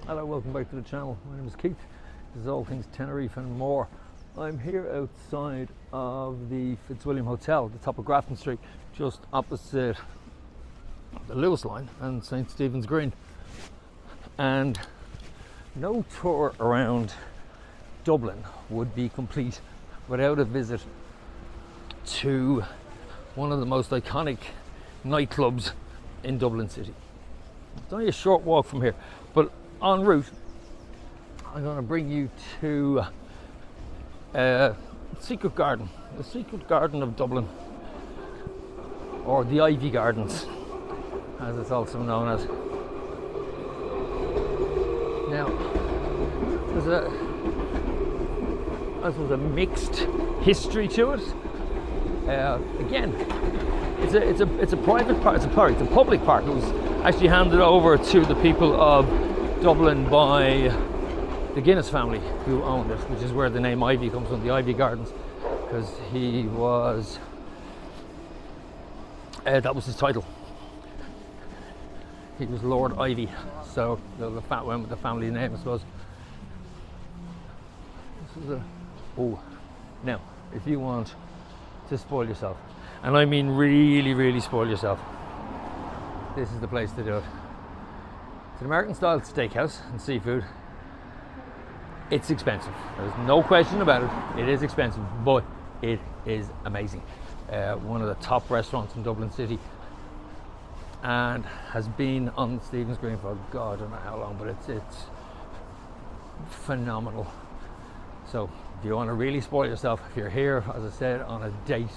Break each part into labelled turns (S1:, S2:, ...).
S1: Hello, welcome back to the channel. My name is Keith. This is all things Tenerife and more. I'm here outside of the Fitzwilliam Hotel, the top of Grafton Street, just opposite the Lewis line and St. Stephen's Green. And no tour around Dublin would be complete without a visit to one of the most iconic nightclubs in Dublin City. It's only a short walk from here, but en route I'm going to bring you to Secret Garden, the Secret Garden of Dublin, or the Ivy Gardens as it's also known as. Now there's a mixed history to it. Again, it's a private park. It's a public park. It was actually handed over to the people of Dublin by the Guinness family, who owned it, which is where the name Ivy comes from, the Ivy Gardens, because he was that was his title. He was Lord Ivy, so the fat went with the family name, I suppose. This is now, if you want to spoil yourself, and I mean really spoil yourself, this is the place to do it. It's an American style steakhouse and seafood. It's expensive, there's no question about it. It is expensive, but it is amazing. One of the top restaurants in Dublin City, and has been on Stephen's Green for God, I don't know how long, but it's phenomenal. So if you want to really spoil yourself, if you're here, as I said, on a date,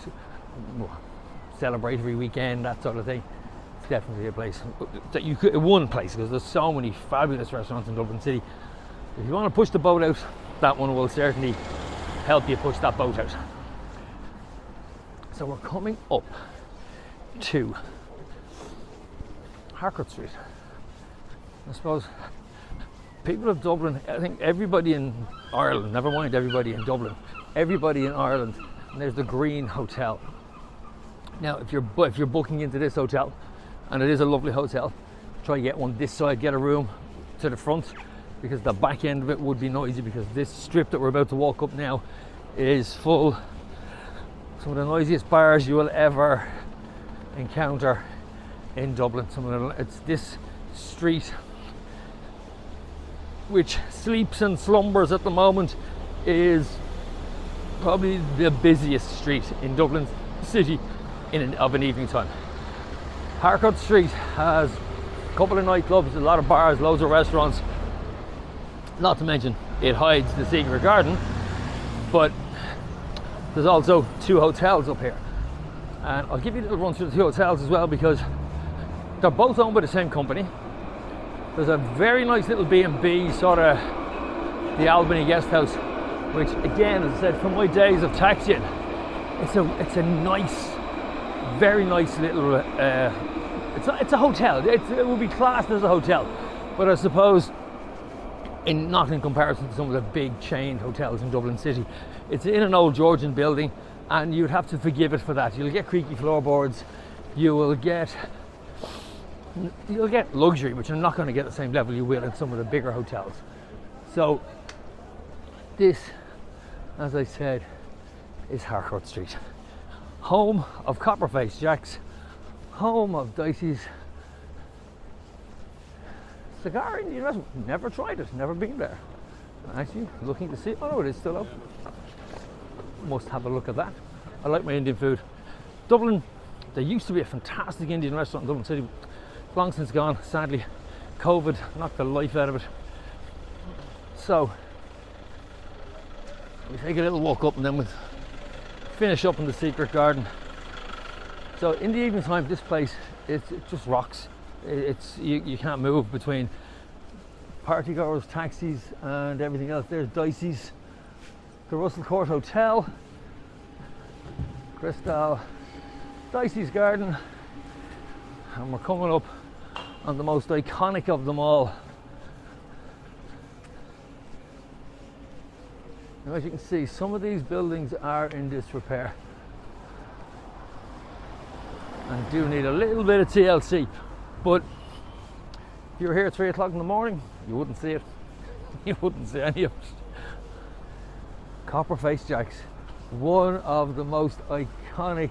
S1: celebratory weekend, that sort of thing, it's definitely a place that you could, one place, because there's so many fabulous restaurants in Dublin City. If you want to push the boat out, that one will certainly help you push that boat out. So we're coming up to Harcourt Street. I suppose people of Dublin, I think everybody in Ireland, never mind everybody in Dublin, everybody in Ireland, and there's the Green Hotel. Now if you're booking into this hotel, and it is a lovely hotel, try to get one this side, get a room to the front, because the back end of it would be noisy, because this strip that we're about to walk up now is full. Some of the noisiest bars you will ever encounter in Dublin. It's this street, which sleeps and slumbers at the moment, is probably the busiest street in Dublin City of an evening time. Harcourt Street has a couple of nightclubs, a lot of bars, loads of restaurants. Not to mention, it hides the Secret Garden, but there's also two hotels up here. And I'll give you a little run through the two hotels as well, because they're both owned by the same company. There's a very nice little B&B, sort of the Albany Guest House, which again, as I said, from my days of taxiing, it's a nice, very nice little, it's a hotel. It would be classed as a hotel, but I suppose not in comparison to some of the big chained hotels in Dublin City. It's in an old Georgian building, and you'd have to forgive it for that. You'll get creaky floorboards, you'll get luxury, but you're not going to get the same level you will in some of the bigger hotels. So this, as I said, is Harcourt Street, home of Copperface Jacks, home of Dicey's Cigar Indian Restaurant. Never tried it, never been there. Actually, looking to see, oh no, it is still up. Must have a look at that. I like my Indian food. Dublin, there used to be a fantastic Indian restaurant in Dublin City, long since gone, sadly. COVID knocked the life out of it. So we take a little walk up, and then we'll finish up in the Secret Garden. So in the evening time, this place, it just rocks. You can't move between partygoers, taxis, and everything else. There's Dicey's, the Russell Court Hotel, Crystal, Dicey's Garden, and we're coming up on the most iconic of them all. Now, as you can see, some of these buildings are in disrepair and do need a little bit of TLC, but If you were here at 3 o'clock in the morning, you wouldn't see it. You wouldn't see any of it. Copper-Faced Jacks, one of the most iconic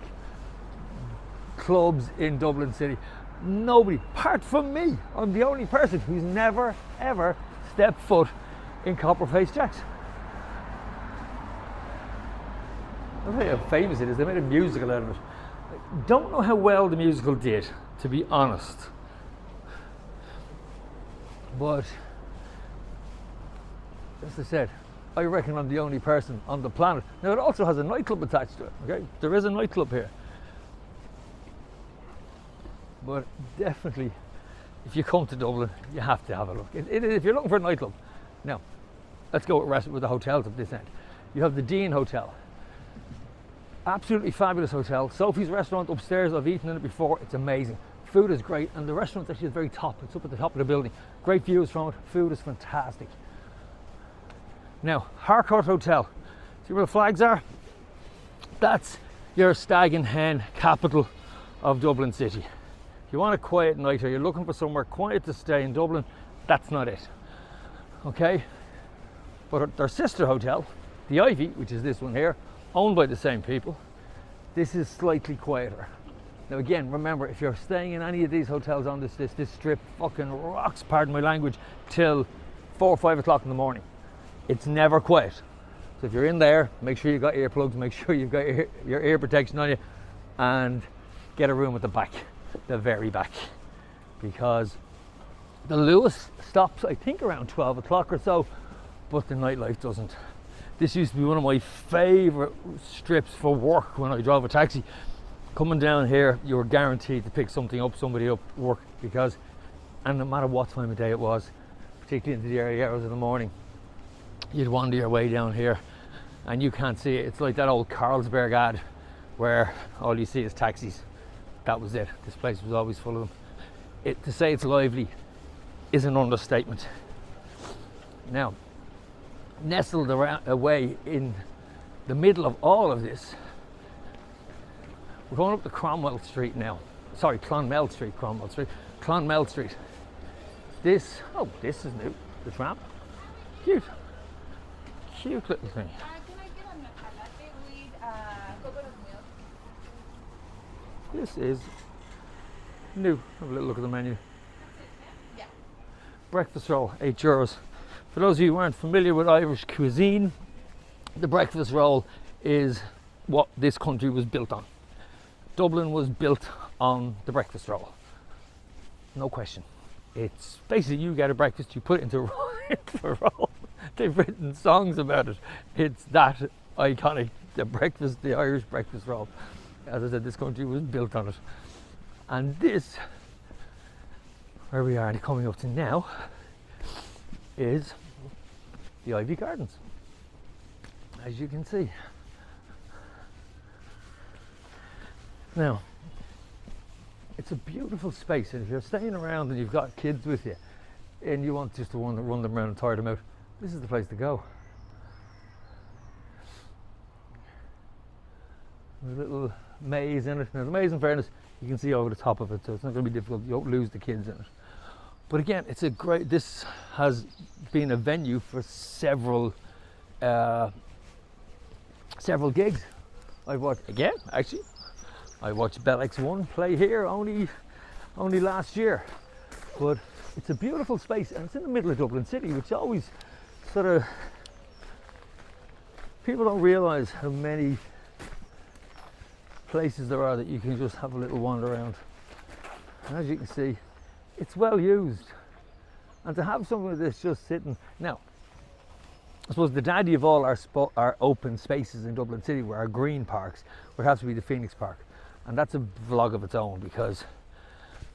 S1: clubs in Dublin City. Nobody, apart from me, I'm the only person who's never ever stepped foot in Copper-Faced Jacks. I'll tell you how famous it is. They made a musical out of it. I don't know how well the musical did, to be honest. But, as I said, I reckon I'm the only person on the planet. Now, it also has a nightclub attached to it, okay? There is a nightclub here. But definitely, if you come to Dublin, you have to have a look. If you're looking for a nightclub. Now, let's go with the hotels at this end. You have the Dean Hotel. Absolutely fabulous hotel. Sophie's restaurant upstairs, I've eaten in it before. It's amazing. Food is great, and the restaurant's actually at the very top. It's up at the top of the building. Great views from it. Food is fantastic. Now, Harcourt Hotel. See where the flags are? That's your stag and hen capital of Dublin City. If you want a quiet night or you're looking for somewhere quiet to stay in Dublin, that's not it. Okay? But their sister hotel, the Ivy, which is this one here, owned by the same people, this is slightly quieter. Now again, remember, if you're staying in any of these hotels on this strip fucking rocks, pardon my language, till 4 or 5 o'clock in the morning. It's never quiet. So if you're in there, make sure you've got earplugs, make sure you've got your ear protection on you, and get a room at the back, the very back. Because the Lewis stops, I think, around 12 o'clock or so, but the nightlife doesn't. This used to be one of my favourite strips for work when I drove a taxi. Coming down here, you were guaranteed to pick somebody up work, because, and no matter what time of day it was, particularly into the early hours of the morning, you'd wander your way down here and you can't see it. It's like that old Carlsberg ad where all you see is taxis. That was it. This place was always full of them. To say it's lively is an understatement. Now, nestled away in the middle of all of this, we're going up to Cromwell Street now. Sorry, Clonmel Street, Cromwell Street. Clonmel Street. This is new. The tram. Cute. Cute little thing.
S2: Can I get a latte with coconut milk?
S1: This is new. Have a little look at the menu.
S2: Yeah.
S1: Breakfast roll, €8. For those of you who aren't familiar with Irish cuisine, the breakfast roll is what this country was built on. Dublin was built on the breakfast roll. No question. It's basically, you get a breakfast, you put it into a roll. They've written songs about it. It's that iconic. The Irish breakfast roll. As I said, this country was built on it. And this, where we are coming up to now, is the Ivy Gardens, as you can see. Now, it's a beautiful space, and if you're staying around and you've got kids with you and you want just to run them around and tire them out, this is the place to go. There's a little maze in it. Now, the maze, in fairness, you can see over the top of it, so it's not going to be difficult. You won't lose the kids in it. But again, this has been a venue for several gigs. I watched Bell X1 play here only last year. But it's a beautiful space, and it's in the middle of Dublin City, which always sort of, people don't realise how many places there are that you can just have a little wander around. And as you can see, it's well used. And to have something like this just sitting, now, I suppose the daddy of all our open spaces in Dublin City were our green parks, would have to be the Phoenix Park. And that's a vlog of its own, because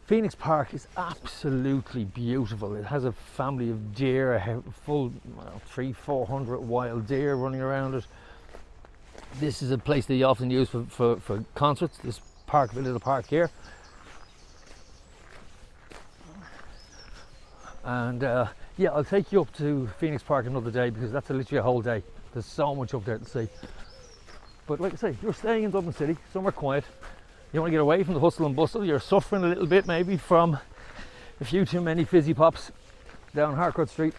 S1: Phoenix Park is absolutely beautiful. It has a family of deer, a full 300-400 wild deer running around it. This is a place they often use for concerts, this park, the little park here. And yeah, I'll take you up to Phoenix Park another day, because that's literally a whole day. There's so much up there to see. But like I say, you're staying in Dublin City, somewhere quiet. You want to get away from the hustle and bustle. You're suffering a little bit maybe from a few too many fizzy pops down Harcourt Street.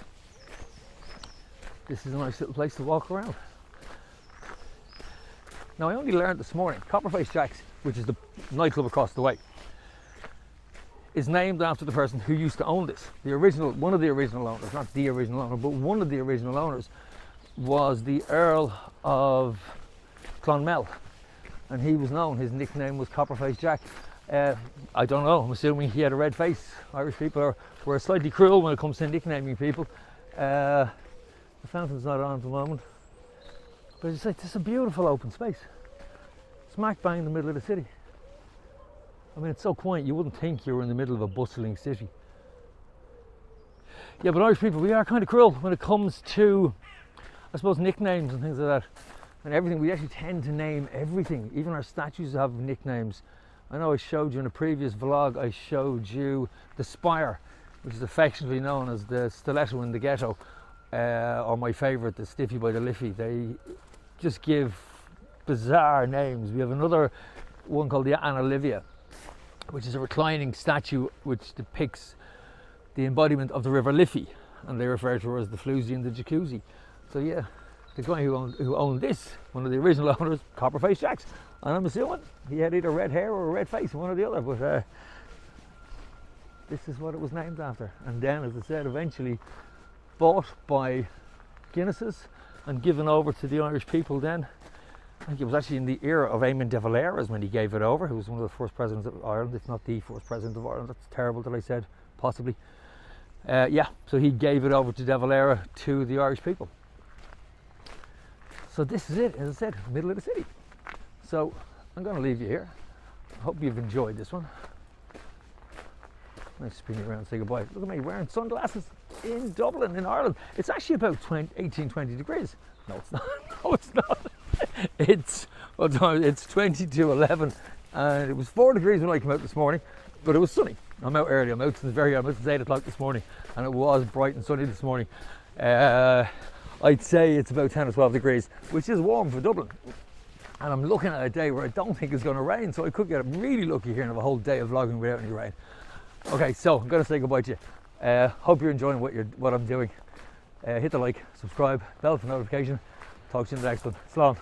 S1: This is a nice little place to walk around. Now I only learned this morning, Copperface Jack's, which is the nightclub across the way, is named after the person who used to own this. One of the original owners, not the original owner, but one of the original owners was the Earl of Clonmel, and he was known, his nickname was Copperface Jack. I don't know, I'm assuming he had a red face. Irish people were slightly cruel when it comes to nicknaming people. The fountain's not on at the moment, but as I say, this is a beautiful open space, smack bang in the middle of the city. I mean, it's so quiet you wouldn't think you were in the middle of a bustling city. Yeah, but Irish people, we are kind of cruel when it comes to, I suppose, nicknames and things like that. And everything, we actually tend to name everything. Even our statues have nicknames. I know I showed you in a previous vlog, I showed you the Spire, which is affectionately known as the Stiletto in the Ghetto, or my favourite, the Stiffy by the Liffey. They just give bizarre names. We have another one called the Anna Livia, which is a reclining statue which depicts the embodiment of the River Liffey, and they refer to her as the floozy and the jacuzzi. So yeah, the guy who owned this, one of the original owners, Copperface Jack's, and I'm assuming he had either red hair or a red face, one or the other, but this is what it was named after. And then, as I said, eventually bought by Guinnesses and given over to the Irish people then. I think it was actually in the era of Eamon de Valera's when he gave it over, who was one of the first presidents of Ireland, if not the first president of Ireland. That's terrible that I said, possibly. Yeah, so he gave it over to de Valera to the Irish people. So this is it, as I said, middle of the city. So I'm going to leave you here. I hope you've enjoyed this one. Nice spin you around and say goodbye. Look at me wearing sunglasses in Dublin, in Ireland. It's actually about 18, 20 degrees. No, it's not. No, it's not. It's, what time? It's 20 to 11, and it was 4 degrees when I came out this morning, but it was sunny. I'm out early. I'm out since 8 o'clock this morning, and it was bright and sunny this morning. I'd say it's about 10 or 12 degrees, which is warm for Dublin. And I'm looking at a day where I don't think it's going to rain, so I could get really lucky here and have a whole day of vlogging without any rain. Okay, so I'm going to say goodbye to you. Hope you're enjoying what I'm doing. Hit the like, subscribe, bell for notification. Talk to you in the next one. Slán.